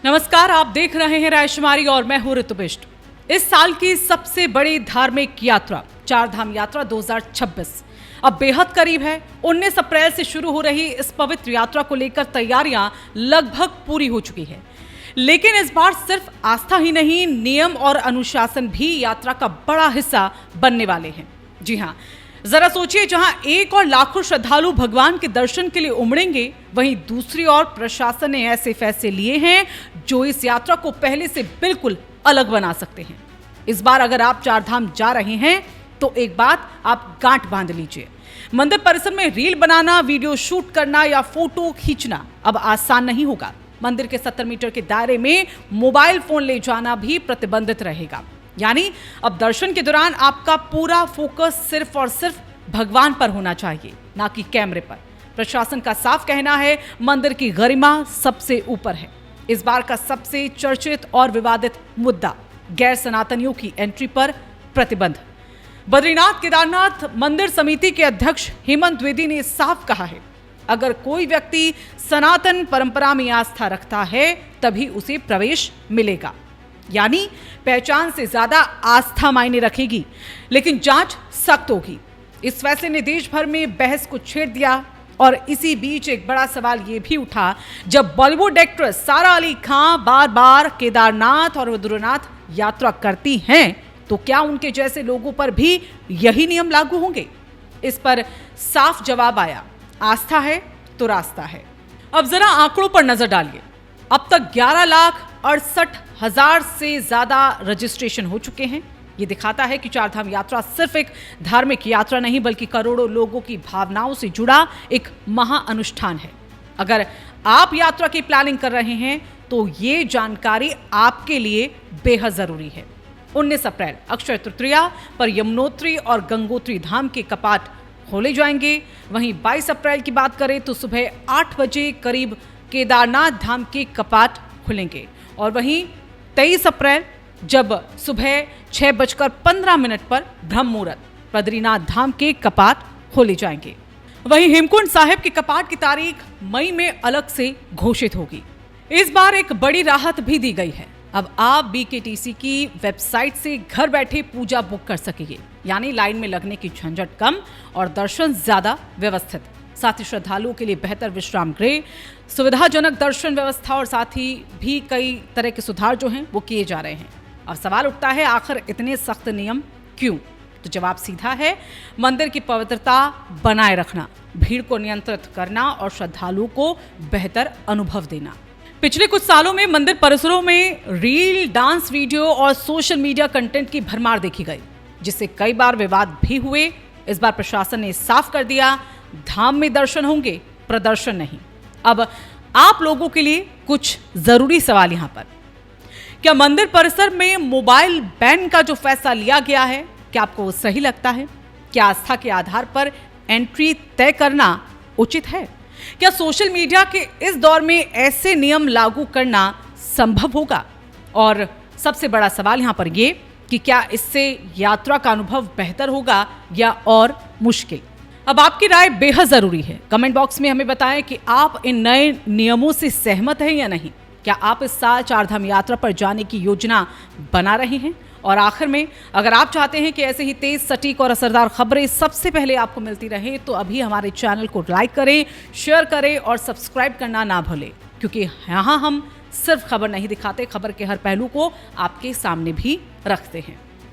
नमस्कार, आप देख रहे हैं रायशुमारी और मैं हूं ऋतु बिष्ट। इस साल की सबसे बड़ी धार्मिक यात्रा चार धाम यात्रा 2026 अब बेहद करीब है। 19 अप्रैल से शुरू हो रही इस पवित्र यात्रा को लेकर तैयारियां लगभग पूरी हो चुकी है। लेकिन इस बार सिर्फ आस्था ही नहीं, नियम और अनुशासन भी यात्रा का बड़ा हिस्सा बनने वाले हैं। जी हाँ, जरा सोचिए, जहां एक और लाखों श्रद्धालु भगवान के दर्शन के लिए उमड़ेंगे, वहीं दूसरी ओर प्रशासन ने ऐसे फैसले लिए हैं जो इस यात्रा को पहले से बिल्कुल अलग बना सकते हैं। इस बार अगर आप चार धाम जा रहे हैं तो एक बात आप गांठ बांध लीजिए, मंदिर परिसर में रील बनाना, वीडियो शूट करना या फोटो खींचना अब आसान नहीं होगा। मंदिर के 70 मीटर के दायरे में मोबाइल फोन ले जाना भी प्रतिबंधित रहेगा। यानी अब दर्शन के दौरान आपका पूरा फोकस सिर्फ और सिर्फ भगवान पर होना चाहिए, ना कि कैमरे पर। प्रशासन का साफ कहना है, मंदिर की गरिमा सबसे ऊपर है। इस बार का सबसे चर्चित और विवादित मुद्दा गैर सनातनियों की एंट्री पर प्रतिबंध। बद्रीनाथ केदारनाथ मंदिर समिति के अध्यक्ष हेमंत द्विवेदी ने साफ कहा है, अगर कोई व्यक्ति सनातन परंपरा में आस्था रखता है तभी उसे प्रवेश मिलेगा। यानी पहचान से ज्यादा आस्था मायने रखेगी, लेकिन जांच सख्त होगी। इस फैसले ने देश भर में बहस को छेड़ दिया और इसी बीच एक बड़ा सवाल यह भी उठा, जब बॉलीवुड एक्ट्रेस सारा अली खान बार बार केदारनाथ और बद्रीनाथ यात्रा करती हैं, तो क्या उनके जैसे लोगों पर भी यही नियम लागू होंगे? इस पर साफ जवाब आया, आस्था है तो रास्ता है। अब जरा आंकड़ों पर नजर डालिए। अब तक 11,68,000 से ज्यादा रजिस्ट्रेशन हो चुके हैं। ये दिखाता है कि चारधाम यात्रा सिर्फ एक धार्मिक यात्रा नहीं, बल्कि करोड़ों लोगों की भावनाओं से जुड़ा एक महाअनुष्ठान है। अगर आप यात्रा की प्लानिंग कर रहे हैं तो ये जानकारी आपके लिए बेहद जरूरी है। 19 अप्रैल अक्षय तृतीया पर यमुनोत्री और गंगोत्री धाम के कपाट खोले जाएंगे। वहीं 22 अप्रैल की बात करें तो सुबह 8 बजे करीब केदारनाथ धाम के कपाट खुलेंगे और वहीं 23 अप्रैल जब सुबह 6:15 पर ब्रह्म मुहूर्त बद्रीनाथ धाम के कपाट खोले जाएंगे। वहीं हेमकुंड साहिब के कपाट की तारीख मई में अलग से घोषित होगी। इस बार एक बड़ी राहत भी दी गई है। अब आप बीकेटीसी की वेबसाइट से घर बैठे पूजा बुक कर सकेंगे, यानी लाइन में लगने की झंझट कम और दर्शन ज्यादा व्यवस्थित। साथ ही श्रद्धालुओं के लिए बेहतर विश्राम गृह, सुविधाजनक दर्शन व्यवस्था और साथ ही भी कई तरह के सुधार जो हैं वो किए जा रहे हैं। अब सवाल उठता है, आखिर इतने सख्त नियम क्यों? तो जवाब सीधा है, मंदिर की पवित्रता बनाए रखना, भीड़ को नियंत्रित करना और श्रद्धालुओं को बेहतर अनुभव देना। पिछले कुछ सालों में मंदिर परिसरों में रील, डांस वीडियो और सोशल मीडिया कंटेंट की भरमार देखी गई, जिससे कई बार विवाद भी हुए। इस बार प्रशासन ने साफ कर दिया, धाम में दर्शन होंगे, प्रदर्शन नहीं। अब आप लोगों के लिए कुछ जरूरी सवाल यहां पर। क्या मंदिर परिसर में मोबाइल बैन का जो फैसला लिया गया है, क्या आपको वो सही लगता है? क्या आस्था के आधार पर एंट्री तय करना उचित है? क्या सोशल मीडिया के इस दौर में ऐसे नियम लागू करना संभव होगा? और सबसे बड़ा सवाल यहां पर यह कि क्या इससे यात्रा का अनुभव बेहतर होगा या और मुश्किल? अब आपकी राय बेहद जरूरी है। कमेंट बॉक्स में हमें बताएं कि आप इन नए नियमों से सहमत हैं या नहीं। क्या आप इस साल चारधाम यात्रा पर जाने की योजना बना रहे हैं? और आखिर में, अगर आप चाहते हैं कि ऐसे ही तेज, सटीक और असरदार खबरें सबसे पहले आपको मिलती रहे, तो अभी हमारे चैनल को लाइक करें, शेयर करें और सब्सक्राइब करना ना भूलें, क्योंकि यहाँ हम सिर्फ खबर नहीं दिखाते, खबर के हर पहलू को आपके सामने भी रखते हैं।